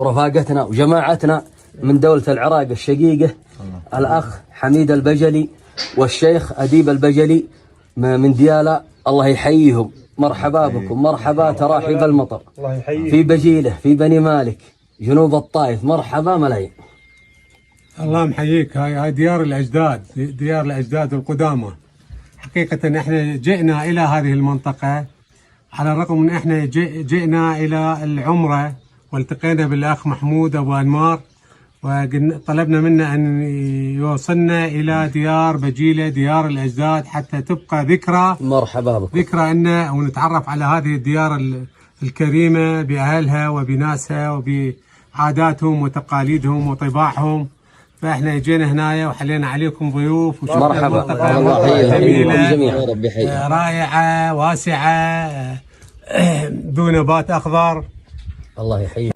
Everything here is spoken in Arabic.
رفاقتنا وجماعتنا من دولة العراق الشقيقة الأخ حميد البجلي والشيخ أديب البجلي من ديالى. الله يحييهم، مرحبا بكم، مرحبا تراحيب المطر في بجيلة في بني مالك جنوب الطائف، مرحبا ملايين. الله محييك. هاي ديار الأجداد، ديار الأجداد القدامى. حقيقة احنا جئنا إلى هذه المنطقة على الرغم من احنا جئنا إلى العمرة والتقينا بالأخ محمود أبو أنمار وطلبنا منه أن يوصلنا إلى ديار بجيلة ديار الأجداد حتى تبقى ذكرى. مرحبا بكم. ذكرى أن ونتعرف على هذه الديار الكريمة بأهلها وبناسها وبعاداتهم وتقاليدهم وطباعهم. فاحنا جينا هنا وحلينا عليكم ضيوف. مرحبا، الله يحييكم جميعا. رائعة واسعة ذو نبات أخضر. الله يحييك.